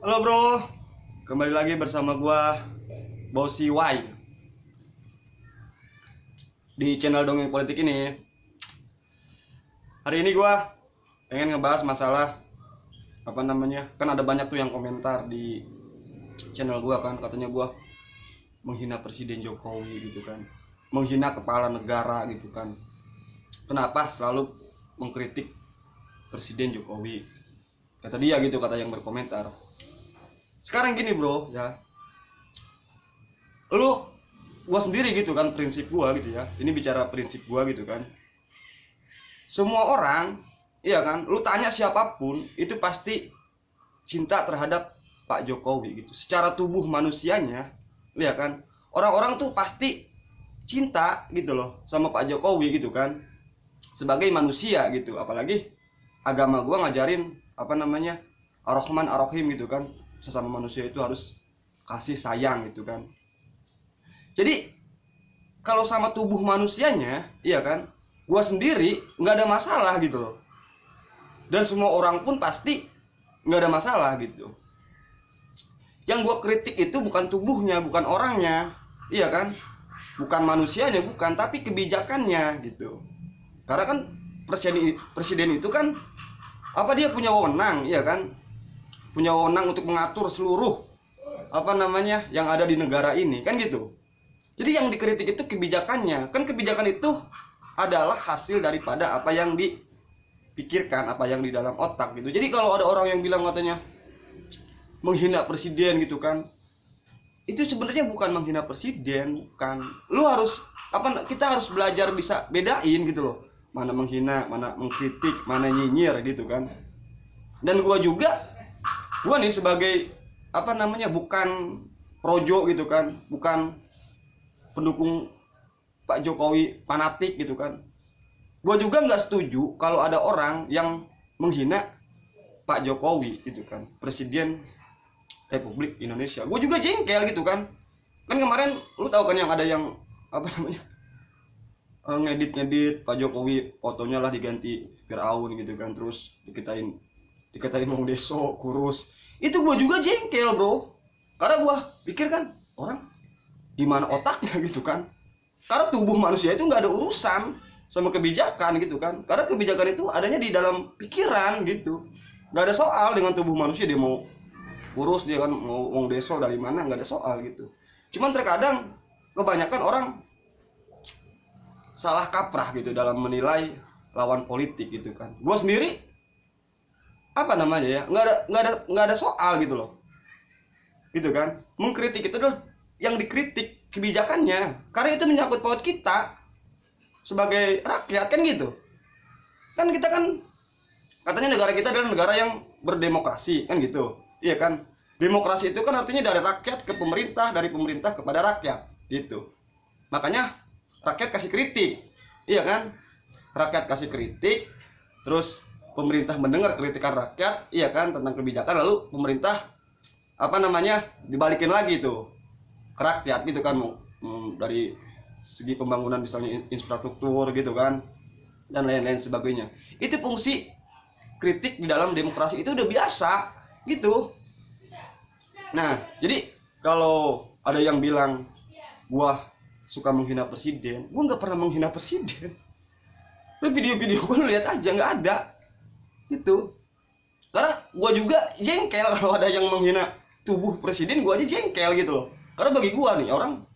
Halo bro, kembali lagi bersama gua Bosi Y di channel Dongeng Politik ini. Hari ini gua pengen ngebahas masalah kan ada banyak tuh yang komentar di channel gua kan, katanya gua menghina Presiden Jokowi gitu kan, menghina kepala negara gitu kan. Kenapa selalu mengkritik Presiden Jokowi? Kata dia gitu, kata yang berkomentar. Sekarang gini bro ya, gua sendiri gitu kan, prinsip gua gitu ya, ini bicara prinsip gua gitu kan, semua orang, iya kan, lu tanya siapapun itu pasti cinta terhadap Pak Jokowi gitu, secara tubuh manusianya, iya kan, orang-orang tuh pasti cinta gitu loh sama Pak Jokowi gitu kan, sebagai manusia gitu. Apalagi agama gua ngajarin Ar-Rahman Ar-Rahim gitu kan, sesama manusia itu harus kasih sayang gitu kan. Jadi kalau sama tubuh manusianya, iya kan, gua sendiri nggak ada masalah gitu loh. Dan semua orang pun pasti nggak ada masalah gitu. Yang gua kritik itu bukan tubuhnya, bukan orangnya, iya kan, bukan manusianya, bukan, tapi kebijakannya gitu. Karena kan presiden itu kan dia punya wewenang, iya kan, punya wewenang untuk mengatur seluruh yang ada di negara ini kan gitu. Jadi yang dikritik itu kebijakannya. Kan kebijakan itu adalah hasil daripada apa yang dipikirkan, apa yang di dalam otak gitu. Jadi kalau ada orang yang bilang katanya menghina presiden gitu kan, itu sebenarnya bukan menghina presiden, bukan. Kita harus belajar bisa bedain gitu loh. Mana menghina, mana mengkritik, mana nyinyir gitu kan. Dan gua nih sebagai bukan projo gitu kan, bukan pendukung Pak Jokowi fanatik gitu kan. Gue juga nggak setuju kalau ada orang yang menghina Pak Jokowi gitu kan, Presiden Republik Indonesia. Gue juga jengkel gitu kan. Kan kemarin lu tahu kan yang ada yang ngedit Pak Jokowi, fotonya lah diganti Firaun gitu kan, terus dikatain Bung Deso kurus. Itu gue juga jengkel bro, karena gue pikir kan, orang gimana otaknya gitu kan. Karena tubuh manusia itu nggak ada urusan sama kebijakan gitu kan, karena kebijakan itu adanya di dalam pikiran gitu. Nggak ada soal dengan tubuh manusia, dia mau kurus, dia kan mau wong deso dari mana, nggak ada soal gitu. Cuman terkadang kebanyakan orang salah kaprah gitu dalam menilai lawan politik gitu kan. Gue sendiri nggak ada soal gitu loh, gitu kan. Mengkritik itu adalah yang dikritik kebijakannya, karena itu menyangkut paut kita sebagai rakyat kan gitu. Kan kita kan katanya negara kita adalah negara yang berdemokrasi kan gitu, iya kan. Demokrasi itu kan artinya dari rakyat ke pemerintah, dari pemerintah kepada rakyat gitu. Makanya rakyat kasih kritik, iya kan, rakyat kasih kritik, terus pemerintah mendengar kritikan rakyat, iya kan, tentang kebijakan, lalu pemerintah dibalikin lagi tuh ke rakyat gitu kan, dari segi pembangunan misalnya infrastruktur gitu kan, dan lain-lain sebagainya. Itu fungsi kritik di dalam demokrasi, itu udah biasa gitu. Nah, jadi kalau ada yang bilang gua suka menghina presiden, gua nggak pernah menghina presiden. Lu video-video gua lihat aja, nggak ada gitu. Karena gua juga jengkel kalau ada yang menghina tubuh presiden, gua aja jengkel gitu loh. Karena bagi gua nih, orang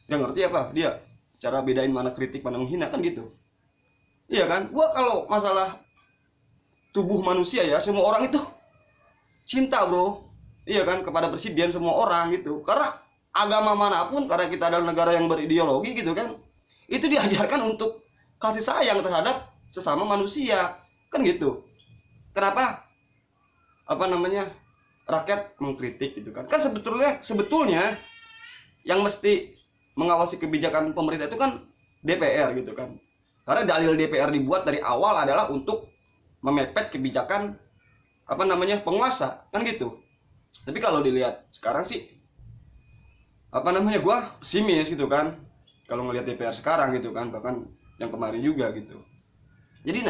nggak ngerti apa dia cara bedain mana kritik mana menghina kan gitu, iya kan. Gua kalau masalah tubuh manusia ya, semua orang itu cinta bro, iya kan, kepada presiden, semua orang gitu. Karena agama manapun, karena kita adalah negara yang berideologi gitu kan, itu diajarkan untuk kasih sayang terhadap sesama manusia kan gitu. Kenapa rakyat mengkritik gitu kan. Kan sebetulnya yang mesti mengawasi kebijakan pemerintah itu kan DPR gitu kan. Karena dalil DPR dibuat dari awal adalah untuk memepet kebijakan penguasa kan gitu. Tapi kalau dilihat sekarang sih gua pesimis gitu kan kalau ngelihat DPR sekarang gitu kan, bahkan yang kemarin juga gitu. Jadi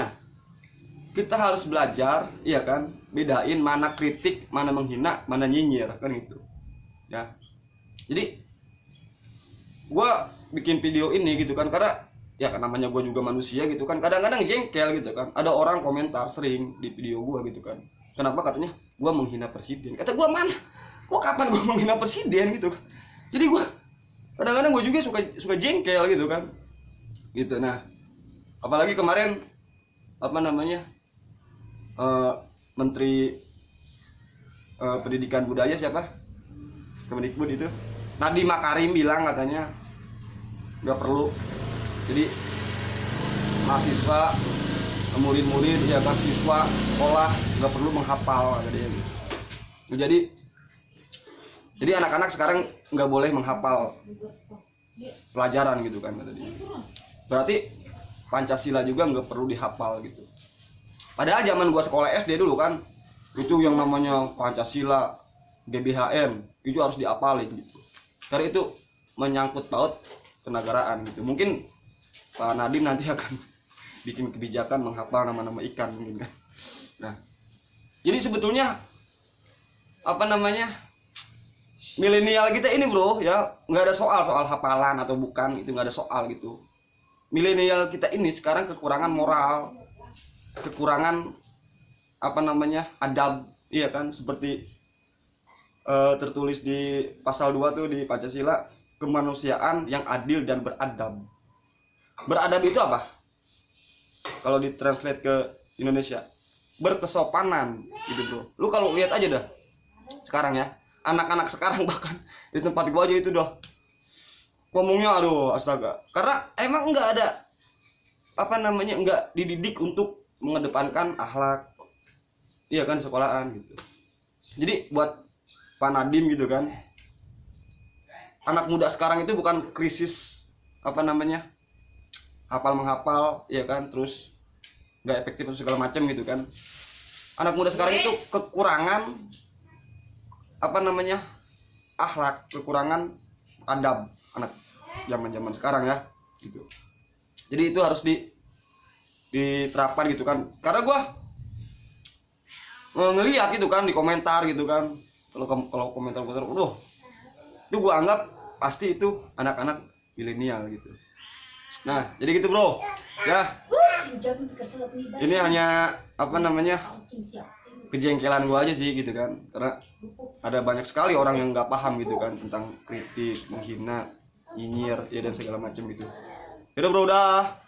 kita harus belajar, iya kan, bedain mana kritik, mana menghina, mana nyinyir, kan gitu ya. Jadi gue bikin video ini gitu kan karena ya kan namanya gue juga manusia gitu kan, kadang-kadang jengkel gitu kan, ada orang komentar sering di video gue gitu kan, kenapa katanya gue menghina presiden. Kata gue, mana gue kapan gue menghina presiden gitu kan. Jadi gue kadang-kadang gue juga suka jengkel gitu kan gitu. Nah apalagi kemarin apa namanya Menteri Pendidikan Budaya siapa, Kemendikbud itu, Nadiem Makarim bilang katanya nggak perlu, jadi mahasiswa, murid-murid ya kan, siswa sekolah nggak perlu menghafal kata dia gitu. Jadi anak-anak sekarang nggak boleh menghafal pelajaran gitu kan kata dia. Berarti Pancasila juga nggak perlu dihafal gitu. Padahal zaman gua sekolah SD dulu kan, itu yang namanya Pancasila, GBHN, itu harus diapalin gitu. Karena itu menyangkut paut kenegaraan gitu. Mungkin Pak Nadiem nanti akan bikin kebijakan menghafal nama-nama ikan mungkin kan. Nah, jadi sebetulnya apa namanya, milenial kita ini bro ya, nggak ada soal hafalan atau bukan, itu nggak ada soal gitu. Milenial kita ini sekarang kekurangan moral, kekurangan apa namanya, adab, iya kan, seperti tertulis di pasal 2 tuh di Pancasila, kemanusiaan yang adil dan beradab. Beradab itu apa? Kalau ditranslate ke Indonesia, berkesopanan gitu bro. Lu kalau lihat aja dah sekarang ya, anak-anak sekarang bahkan di tempat gua aja itu dah ngomongnya aduh astaga, karena emang nggak ada apa namanya, nggak dididik untuk mengedepankan akhlak, iya kan, sekolahan gitu. Jadi buat Pak Nadiem gitu kan, anak muda sekarang itu bukan krisis apa namanya, hafal menghafal, iya kan, terus nggak efektif segala macam gitu kan. Anak muda sekarang itu kekurangan apa namanya, akhlak, kekurangan adab, anak zaman sekarang ya gitu. Jadi itu harus diterapkan gitu kan. Karena gua ngelihat gitu kan di komentar gitu kan, kalau komentar itu gua anggap pasti itu anak-anak milenial gitu. Nah jadi gitu bro ya, ini hanya apa namanya, kejengkelan gua aja sih gitu kan, karena ada banyak sekali orang yang nggak paham gitu kan tentang kritik, menghina, nyinyir ya dan segala macam gitu. Yaudah bro, udah.